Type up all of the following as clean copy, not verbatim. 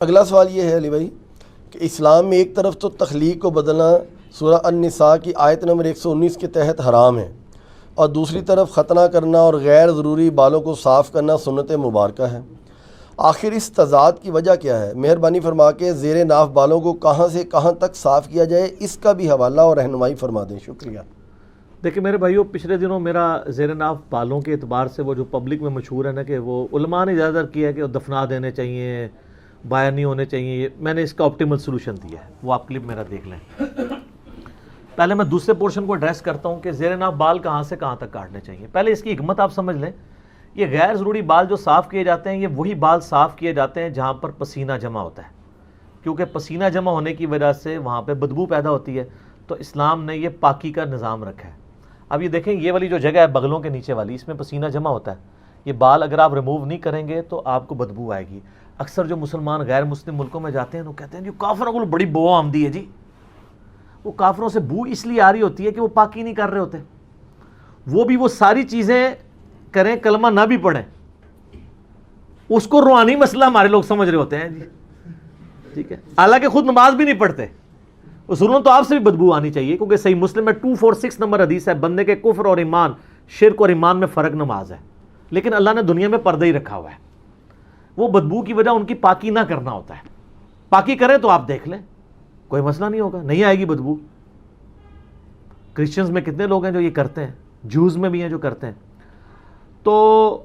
اگلا سوال یہ ہے علی بھائی کہ اسلام میں ایک طرف تو تخلیق کو بدلنا سورہ النساء کی آیت نمبر 119 کے تحت حرام ہے، اور دوسری طرف ختنہ کرنا اور غیر ضروری بالوں کو صاف کرنا سنت مبارکہ ہے۔ آخر اس تضاد کی وجہ کیا ہے؟ مہربانی فرما کے زیر ناف بالوں کو کہاں سے کہاں تک صاف کیا جائے، اس کا بھی حوالہ اور رہنمائی فرما دیں، شکریہ۔ دیکھیں میرے بھائیو، پچھلے دنوں میرا زیر ناف بالوں کے اعتبار سے وہ جو پبلک میں مشہور ہے نا کہ وہ علماء نے زیادہ تر کیا ہے کہ وہ دفنا دینے چاہیے، باہر نہیں ہونے چاہیے، میں نے اس کا آپٹیمل سلوشن دیا ہے، وہ آپ کلپ میرا دیکھ لیں۔ پہلے میں دوسرے پورشن کو ایڈریس کرتا ہوں کہ زیر ناف بال کہاں سے کہاں تک کاٹنے چاہیے۔ پہلے اس کی حکمت آپ سمجھ لیں، یہ غیر ضروری بال جو صاف کیے جاتے ہیں یہ وہی بال صاف کیے جاتے ہیں جہاں پر پسینہ جمع ہوتا ہے، کیونکہ پسینہ جمع ہونے کی وجہ سے وہاں پہ بدبو پیدا ہوتی ہے، تو اسلام نے یہ پاکی کا نظام رکھا ہے۔ اب یہ دیکھیں، یہ والی جو جگہ ہے بغلوں کے نیچے والی، اس میں پسینہ جمع ہوتا ہے، یہ بال اگر آپ ریموو نہیں کریں گے تو آپ کو بدبو آئے گی۔ اکثر جو مسلمان غیر مسلم ملکوں میں جاتے ہیں وہ کہتے ہیں جو کافروں کو بڑی بو آمدی ہے جی، وہ کافروں سے بو اس لیے آ رہی ہوتی ہے کہ وہ پاکی نہیں کر رہے ہوتے، وہ بھی وہ ساری چیزیں کریں کلمہ نہ بھی پڑھیں، اس کو روحانی مسئلہ ہمارے لوگ سمجھ رہے ہوتے ہیں جی، ٹھیک ہے، حالانکہ خود نماز بھی نہیں پڑھتے۔ اصولوں تو آپ سے بھی بدبو آنی چاہیے، کیونکہ صحیح مسلم میں 246 نمبر حدیث ہے، بندے کے کفر اور ایمان، شرک اور ایمان میں فرق نماز ہے، لیکن اللہ نے دنیا میں پردہ ہی رکھا ہوا ہے، وہ بدبو کی وجہ ان کی پاکی نہ کرنا ہوتا ہے۔ پاکی کریں تو آپ دیکھ لیں، کوئی مسئلہ نہیں ہوگا، نہیں آئے گی بدبو۔ کرسچنز میں کتنے لوگ ہیں جو یہ کرتے ہیں، جوز میں بھی ہیں جو کرتے ہیں۔ تو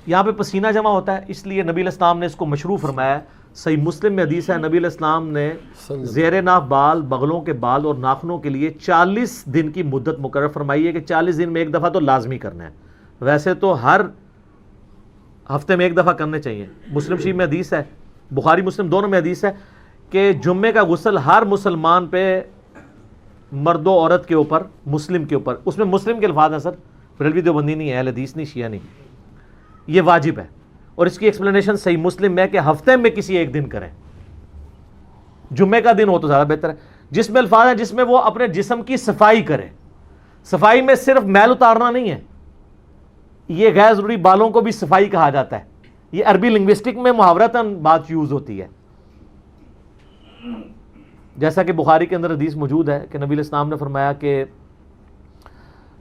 یہاں پہ پسینہ جمع ہوتا ہے، اس لیے نبی علیہ السلام نے اس کو مشروع فرمایا ہے۔ صحیح مسلم میں حدیث ہے، نبی علیہ السلام نے زیر ناف بال، بغلوں کے بال اور ناخنوں کے لیے 40 دن کی مدت مقرر فرمائی ہے کہ 40 دن میں ایک دفعہ تو لازمی کرنا ہے، ویسے تو ہر ہفتے میں ایک دفعہ کرنے چاہیے۔ مسلم شریف میں حدیث ہے، بخاری مسلم دونوں میں حدیث ہے کہ جمعے کا غسل ہر مسلمان پہ، مرد و عورت کے اوپر، مسلم کے اوپر، اس میں مسلم کے الفاظ ہیں سر، بریلوی دیوبندی نہیں ہے، اہل حدیث نہیں، شیعہ نہیں، یہ واجب ہے، اور اس کی ایکسپلینیشن صحیح مسلم میں کہ ہفتے میں کسی ایک دن کریں، جمعے کا دن ہو تو زیادہ بہتر ہے، جس میں الفاظ ہیں جس میں وہ اپنے جسم کی صفائی کرے۔ صفائی میں صرف میل اتارنا نہیں ہے، یہ غیر ضروری بالوں کو بھی صفائی کہا جاتا ہے، یہ عربی لنگوسٹک میں محاورتاً بات یوز ہوتی ہے، جیسا کہ بخاری کے اندر حدیث موجود ہے کہ نبی علیہ السلام نے فرمایا کہ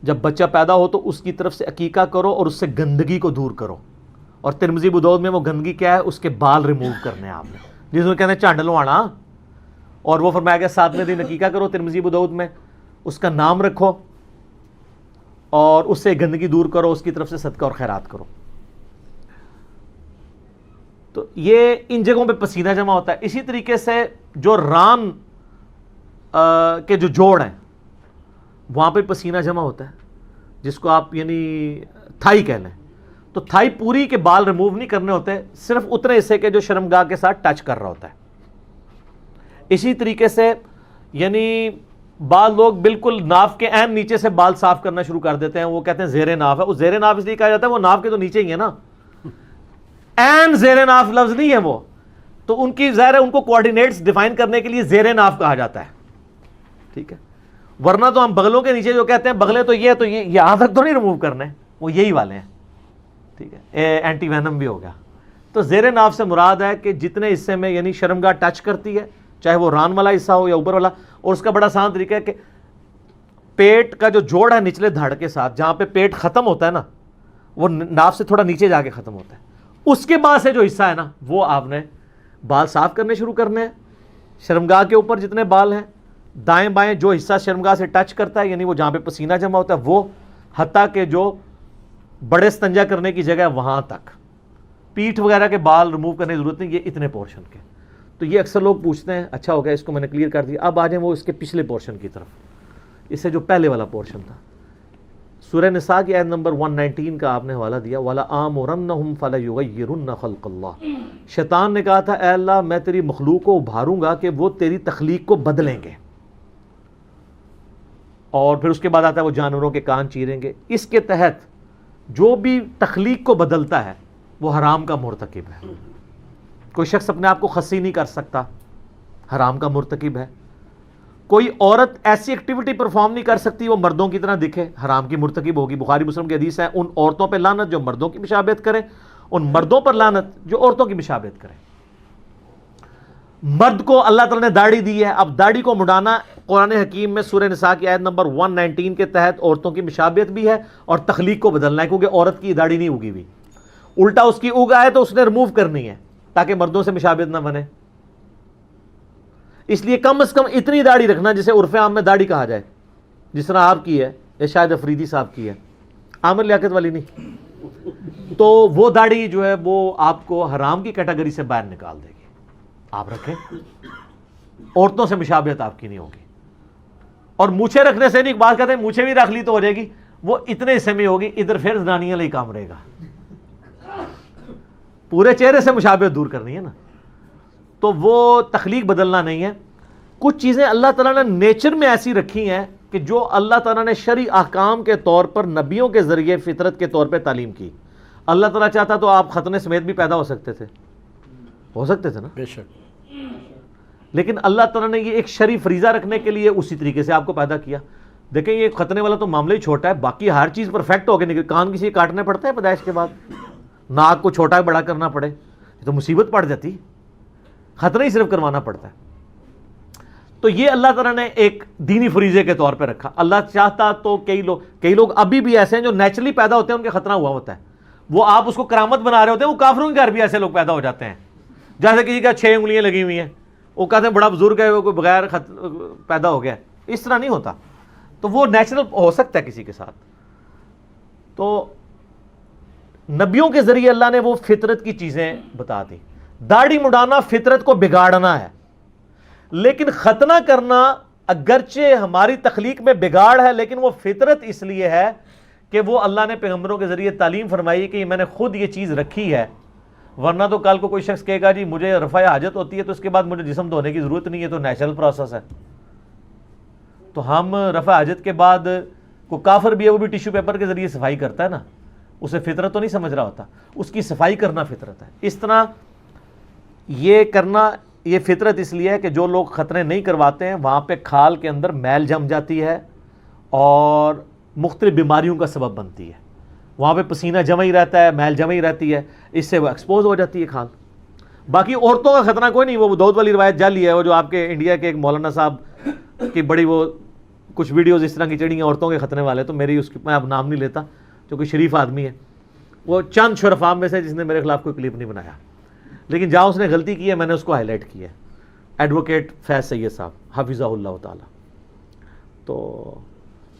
جب بچہ پیدا ہو تو اس کی طرف سے عقیقہ کرو اور اس سے گندگی کو دور کرو، اور ترمذی ابو داؤد میں وہ گندگی کیا ہے، اس کے بال ریموو کرنے ہیں آپ نے، جس میں کہتے ہیں چانڈ لوانا، اور وہ فرمایا کہ 7ویں دن عقیقہ کرو ترمذی ابو داؤد میں، اس کا نام رکھو اور اس سے گندگی دور کرو، اس کی طرف سے صدقہ اور خیرات کرو۔ تو یہ ان جگہوں پہ پسینہ جمع ہوتا ہے۔ اسی طریقے سے جو ران کے جو جوڑ ہیں وہاں پہ پسینہ جمع ہوتا ہے، جس کو آپ یعنی تھائی کہہ لیں، تو تھائی پوری کے بال ریموو نہیں کرنے ہوتے، صرف اتنے حصے کے جو شرمگاہ کے ساتھ ٹچ کر رہا ہوتا ہے۔ اسی طریقے سے یعنی بعض لوگ بالکل ناف کے عین نیچے سے بال صاف کرنا شروع کر دیتے ہیں، وہ کہتے ہیں زیر ناف ہے، وہ زیر ناف اس لیے کہا جاتا ہے وہ ناف کے تو نیچے ہی ہے نا، عین زیر ناف لفظ نہیں ہے وہ، تو ان کی ظاہر ہے ان کو کوآرڈینیٹس ڈیفائن کرنے کے لیے زیر ناف کہا جاتا ہے، ٹھیک ہے، ورنہ تو ہم بغلوں کے نیچے جو کہتے ہیں بغلے تو یہ یہاں تک تو نہیں ریموو کرنے، وہ یہی والے ہیں، ٹھیک ہے، اینٹی وینم بھی ہو گیا۔ تو زیر ناف سے مراد ہے کہ جتنے حصے میں یعنی شرمگاہ ٹچ کرتی ہے، چاہے وہ ران والا حصہ ہو یا اوپر والا، اور اس کا بڑا آسان طریقہ ہے کہ پیٹ کا جو جوڑ ہے نچلے دھڑ کے ساتھ، جہاں پہ پیٹ ختم ہوتا ہے نا، وہ ناف سے تھوڑا نیچے جا کے ختم ہوتا ہے، اس کے بعد سے جو حصہ ہے نا وہ آپ نے بال صاف کرنے شروع کرنے ہیں۔ شرمگاہ کے اوپر جتنے بال ہیں، دائیں بائیں جو حصہ شرمگاہ سے ٹچ کرتا ہے یعنی وہ جہاں پہ پسینہ جمع ہوتا ہے وہ، حتیٰ کہ جو بڑے استنجا کرنے کی جگہ ہے وہاں تک، پیٹھ وغیرہ کے بال ریموو کرنے کی ضرورت نہیں، یہ اتنے پورشن کے۔ تو یہ اکثر لوگ پوچھتے ہیں، اچھا ہو گیا اس کو میں نے کلیئر کر دیا، اب آ جائیں وہ اس کے پچھلے پورشن کی طرف، اس سے جو پہلے والا پورشن تھا۔ سورہ نساء کی آیت نمبر 119 کا آپ نے حوالہ دیا، وَلَآمُرَنَّهُمْ فَلَيُغَيِّرُنَّ خَلْقَ اللَّهِ، شیطان نے کہا تھا اے اللہ میں تیری مخلوق کو ابھاروں گا کہ وہ تیری تخلیق کو بدلیں گے، اور پھر اس کے بعد آتا ہے وہ جانوروں کے کان چیریں گے۔ اس کے تحت جو بھی تخلیق کو بدلتا ہے وہ حرام کا مرتکب ہے، کوئی شخص اپنے آپ کو خصی نہیں کر سکتا، حرام کا مرتکب ہے۔ کوئی عورت ایسی ایکٹیویٹی پرفارم نہیں کر سکتی وہ مردوں کی طرح دکھے، حرام کی مرتکب ہوگی۔ بخاری مسلم کی حدیث ہے، ان عورتوں پہ لعنت جو مردوں کی مشابہت کریں، ان مردوں پر لعنت جو عورتوں کی مشابہت کریں۔ مرد کو اللہ تعالیٰ نے داڑھی دی ہے. اب داڑھی کو مڈانا قرآن حکیم میں سورہ نساء کی آیت نمبر 119 کے تحت عورتوں کی مشابہت بھی ہے اور تخلیق کو بدلنا ہے, کیونکہ عورت کی داڑھی نہیں اگی ہوئی, الٹا اس کی اگا ہے تو اس نے ریموو کرنی ہے تاکہ مردوں سے مشابہت نہ بنے. اس لیے کم از کم اتنی داڑھی رکھنا جسے عرف عام میں داڑھی کہا جائے, جس طرح آپ کی ہے یا شاید افریدی صاحب کی ہے, عامر لیاقت والی نہیں. تو وہ داڑھی جو ہے وہ آپ کو حرام کی کیٹیگری سے باہر نکال دے گی. آپ رکھیں, عورتوں سے مشابہت آپ کی نہیں ہوگی. اور مونچھیں رکھنے سے نہیں, بات کہتے ہیں مونچھیں بھی رکھ لی تو ہو جائے گی, وہ اتنے حصے میں ہوگی, ادھر پھر زنانیاں لئی کام رہے گا. پورے چہرے سے مشابہت دور کرنی ہے نا. تو وہ تخلیق بدلنا نہیں ہے. کچھ چیزیں اللہ تعالیٰ نے نیچر میں ایسی رکھی ہیں کہ جو اللہ تعالیٰ نے شرعی احکام کے طور پر نبیوں کے ذریعے فطرت کے طور پہ تعلیم کی. اللہ تعالیٰ چاہتا تو آپ ختنے سمیت بھی پیدا ہو سکتے تھے, ہو سکتے تھے نا, بے شک. لیکن اللہ تعالیٰ نے یہ ایک شرعی فریضہ رکھنے کے لیے اسی طریقے سے آپ کو پیدا کیا. دیکھیں یہ ختنے والا تو معاملہ ہی چھوٹا ہے, باقی ہر چیز پرفیکٹ ہو کے نکل. کان کسی کاٹنے پڑتے ہیں پیدائش کے بعد, ناک کو چھوٹا بڑا کرنا پڑے, یہ تو مصیبت پڑ جاتی. ختنہ ہی صرف کروانا پڑتا ہے. تو یہ اللہ تعالیٰ نے ایک دینی فریضے کے طور پہ رکھا. اللہ چاہتا تو کئی لوگ ابھی بھی ایسے ہیں جو نیچرلی پیدا ہوتے ہیں, ان کے ختنہ ہوا ہوتا ہے, وہ آپ اس کو کرامت بنا رہے ہوتے ہیں. وہ کافروں کے گھر بھی ایسے لوگ پیدا ہو جاتے ہیں, جیسے کسی کا 6 انگلیاں لگی ہوئی ہیں, وہ کہتے ہیں بڑا بزرگ ہے, وہ کوئی بغیر پیدا ہو گیا. اس طرح نہیں ہوتا. تو وہ نیچرل ہو سکتا ہے کسی کے ساتھ. تو نبیوں کے ذریعے اللہ نے وہ فطرت کی چیزیں بتا دی. داڑھی مڈانا فطرت کو بگاڑنا ہے, لیکن ختنہ کرنا اگرچہ ہماری تخلیق میں بگاڑ ہے, لیکن وہ فطرت اس لیے ہے کہ وہ اللہ نے پیغمبروں کے ذریعے تعلیم فرمائی کہ میں نے خود یہ چیز رکھی ہے. ورنہ تو کل کو کوئی شخص کہے گا جی مجھے رفع حاجت ہوتی ہے تو اس کے بعد مجھے جسم دھونے کی ضرورت نہیں ہے, تو نیچرل پروسیس ہے. تو ہم رفع حاجت کے بعد کوئی کافر بھی ہے, وہ بھی ٹیشو پیپر کے ذریعے صفائی کرتا ہے نا, اسے فطرت تو نہیں سمجھ رہا ہوتا, اس کی صفائی کرنا فطرت ہے. اس طرح یہ کرنا یہ فطرت اس لیے ہے کہ جو لوگ ختنے نہیں کرواتے ہیں وہاں پہ کھال کے اندر میل جم جاتی ہے اور مختلف بیماریوں کا سبب بنتی ہے. وہاں پہ پسینہ جمع ہی رہتا ہے, میل جمع ہی رہتی ہے, اس سے وہ ایکسپوز ہو جاتی ہے کھال. باقی عورتوں کا خطرہ کوئی نہیں, وہ دودھ والی روایت جعلی ہے. وہ جو آپ کے انڈیا کے ایک مولانا صاحب کی بڑی وہ کچھ ویڈیوز اس طرح کی چڑھی ہیں عورتوں کے ختنے والے, تو میری اس کی میں اب نام نہیں لیتا, جو کوئی شریف آدمی ہے, وہ چند شرفاء میں سے جس نے میرے خلاف کوئی کلپ نہیں بنایا, لیکن جہاں اس نے غلطی کی ہے میں نے اس کو ہائی لائٹ کی ہے. ایڈوکیٹ فیض سید صاحب حفظہ اللہ تعالی. تو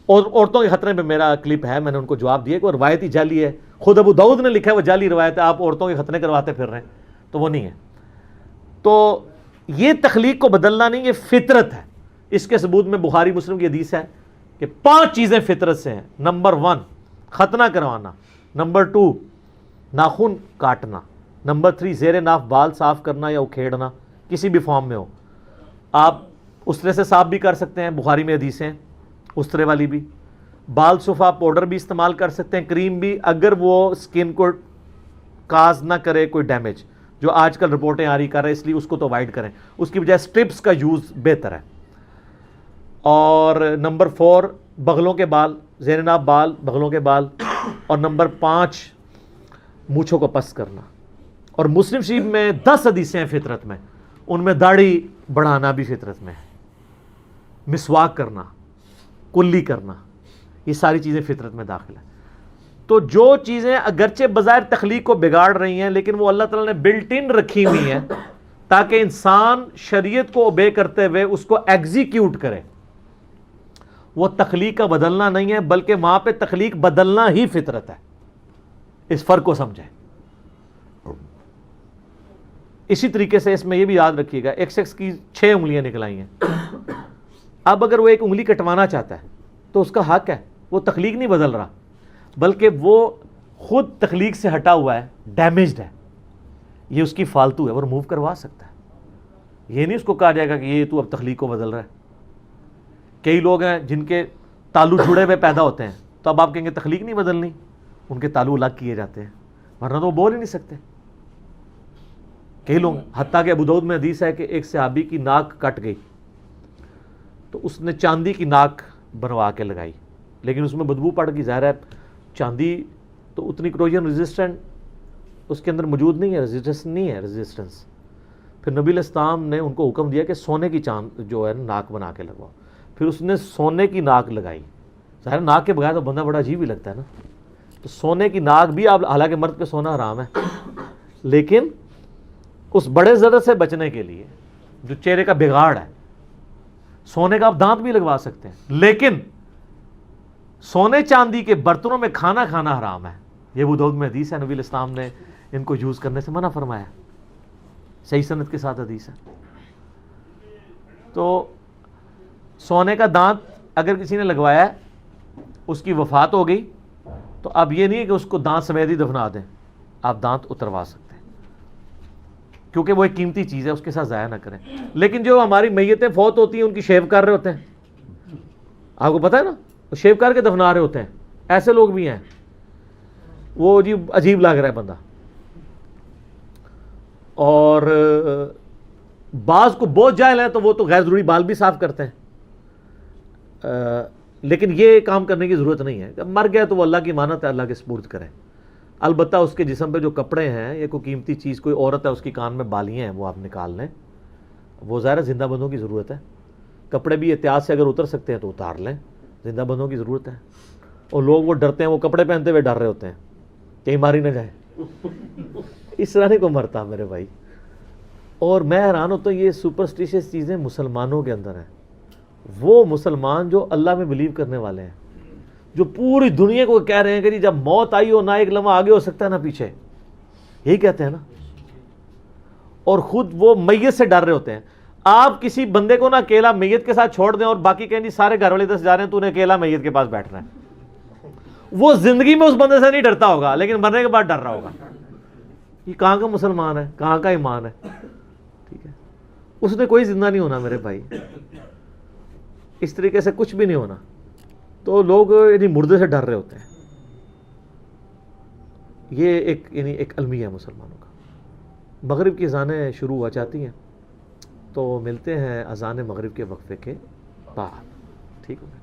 اور عورتوں کے خطرے پہ میرا کلپ ہے, میں نے ان کو جواب دیا کہ وہ روایت ہی جعلی ہے. خود ابو داؤد نے لکھا ہے وہ جعلی روایت ہے, آپ عورتوں کے ختنے کرواتے پھر رہے ہیں, تو وہ نہیں ہے. تو یہ تخلیق کو بدلنا نہیں, یہ فطرت ہے. اس کے ثبوت میں بخاری مسلم کی حدیث ہے کہ 5 چیزیں فطرت سے ہیں. نمبر 1 ختنہ کروانا, نمبر 2 ناخن کاٹنا, نمبر 3 زیر ناف بال صاف کرنا یا اکھیڑنا کسی بھی فارم میں ہو. آپ استرے سے صاف بھی کر سکتے ہیں, بخاری میں حدیثیں استرے والی بھی. بال صفا پاؤڈر بھی استعمال کر سکتے ہیں, کریم بھی, اگر وہ سکن کو کاز نہ کرے کوئی ڈیمیج, جو آج کل رپورٹیں آ رہی کر رہے ہیں, اس لیے اس کو تو اوائڈ کریں. اس کی بجائے سٹرپس کا یوز بہتر ہے. اور نمبر 4 بغلوں کے بال, زیر ناف بال, بغلوں کے بال. اور نمبر 5 مونچھوں کو پس کرنا. اور مسلم شریف میں 10 حدیثیں ہیں فطرت میں, ان میں داڑھی بڑھانا بھی فطرت میں ہے, مسواک کرنا, کلی کرنا, یہ ساری چیزیں فطرت میں داخل ہیں. تو جو چیزیں اگرچہ بظاہر تخلیق کو بگاڑ رہی ہیں, لیکن وہ اللہ تعالیٰ نے بلٹ ان رکھی ہوئی ہیں تاکہ انسان شریعت کو اوبے کرتے ہوئے اس کو ایگزیکیوٹ کرے. وہ تخلیق کا بدلنا نہیں ہے, بلکہ وہاں پہ تخلیق بدلنا ہی فطرت ہے. اس فرق کو سمجھیں. اسی طریقے سے اس میں یہ بھی یاد رکھیے گا, ایک شخص کی 6 انگلیاں نکل آئی ہیں. اب اگر وہ ایک انگلی کٹوانا چاہتا ہے تو اس کا حق ہے, وہ تخلیق نہیں بدل رہا, بلکہ وہ خود تخلیق سے ہٹا ہوا ہے, ڈیمیجڈ ہے, یہ اس کی فالتو ہے, وہ ریموو کروا سکتا ہے. یہ نہیں اس کو کہا جائے گا کہ یہ تو اب تخلیق کو بدل رہا ہے. کئی لوگ ہیں جن کے تالو جڑے ہوئے پیدا ہوتے ہیں, تو اب آپ کہیں گے تخلیق نہیں بدلنی, ان کے تالو الگ کیے جاتے ہیں, ورنہ تو وہ بول ہی نہیں سکتے. کئی لوگ, حتیٰ کہ ابو داؤد میں حدیث ہے کہ ایک صحابی کی ناک کٹ گئی تو اس نے چاندی کی ناک بنوا کے لگائی, لیکن اس میں بدبو پڑ گئی. ظاہر ہے چاندی تو اتنی کروجن ریزسٹنٹ اس کے اندر موجود نہیں ہے, ریزسٹنس نہیں ہے ریزسٹنس, پھر نبی علیہ السلام نے ان کو حکم دیا کہ سونے کی چاند جو ہے ناک بنا کے لگواؤ. پھر اس نے سونے کی ناک لگائی. ظاہر ناک کے بغیر تو بندہ بڑا عجیب ہی لگتا ہے نا. تو سونے کی ناک بھی آپ, حالانکہ مرد پہ سونا حرام ہے, لیکن اس بڑے ضرر سے بچنے کے لیے جو چہرے کا بگاڑ ہے, سونے کا آپ دانت بھی لگوا سکتے ہیں, لیکن سونے چاندی کے برتنوں میں کھانا کھانا حرام ہے. یہ ابو داؤد میں حدیث ہے, نبی علیہ السلام نے ان کو یوز کرنے سے منع فرمایا, صحیح سند کے ساتھ حدیث ہے. تو سونے کا دانت اگر کسی نے لگوایا ہے, اس کی وفات ہو گئی, تو اب یہ نہیں ہے کہ اس کو دانت سمیت ہی دفنا دیں, آپ دانت اتروا سکتے ہیں, کیونکہ وہ ایک قیمتی چیز ہے, اس کے ساتھ ضائع نہ کریں. لیکن جو ہماری میتیں فوت ہوتی ہیں ان کی شیو کر رہے ہوتے ہیں, آپ کو پتہ ہے نا, وہ شیو کر کے دفنا رہے ہوتے ہیں, ایسے لوگ بھی ہیں, وہ جی عجیب لگ رہا ہے بندہ. اور بعض کو بہت جاہل ہیں تو وہ تو غیر ضروری بال بھی صاف کرتے ہیں, لیکن یہ کام کرنے کی ضرورت نہیں ہے. مر گیا تو وہ اللہ کی امانت ہے, اللہ کے سپرد کرے. البتہ اس کے جسم پہ جو کپڑے ہیں یا کوئی قیمتی چیز, کوئی عورت ہے اس کی کان میں بالیاں ہیں, وہ آپ نکال لیں, وہ ظاہر زندہ بندوں کی ضرورت ہے. کپڑے بھی احتیاط سے اگر اتر سکتے ہیں تو اتار لیں, زندہ بندوں کی ضرورت ہے. اور لوگ وہ ڈرتے ہیں, وہ کپڑے پہنتے ہوئے ڈر رہے ہوتے ہیں کہیں ماری نہ جائے. اس طرح نہیں کو مرتا میرے بھائی. اور میں حیران ہوتا ہوں, یہ سپرسٹیشیس چیزیں مسلمانوں کے اندر ہیں. وہ مسلمان جو اللہ میں بلیو کرنے والے ہیں, جو پوری دنیا کو کہہ رہے ہیں کہ جب موت آئی ہو نہ ایک لمحہ آگے ہو سکتا ہے نہ پیچھے, یہی کہتے ہیں نا, اور خود وہ میت سے ڈر رہے ہوتے ہیں. آپ کسی بندے کو نا اکیلا میت کے ساتھ چھوڑ دیں اور باقی کہیں نہیں سارے گھر والے دس جا رہے ہیں, تو انہیں اکیلا میت کے پاس بیٹھنا ہے, وہ زندگی میں اس بندے سے نہیں ڈرتا ہوگا, لیکن مرنے کے بعد ڈر رہا ہوگا. یہ کہاں کا مسلمان ہے, کہاں کا ایمان ہے؟ ٹھیک ہے, اس نے کوئی زندہ نہیں ہونا میرے بھائی, اس طریقے سے کچھ بھی نہیں ہونا. تو لوگ یعنی مردے سے ڈر رہے ہوتے ہیں. یہ ایک یعنی ایک المیہ ہے مسلمانوں کا. مغرب کی اذانیں شروع ہوا چاہتی ہیں, تو ملتے ہیں اذان مغرب کے وقفے کے بعد. ٹھیک ہے.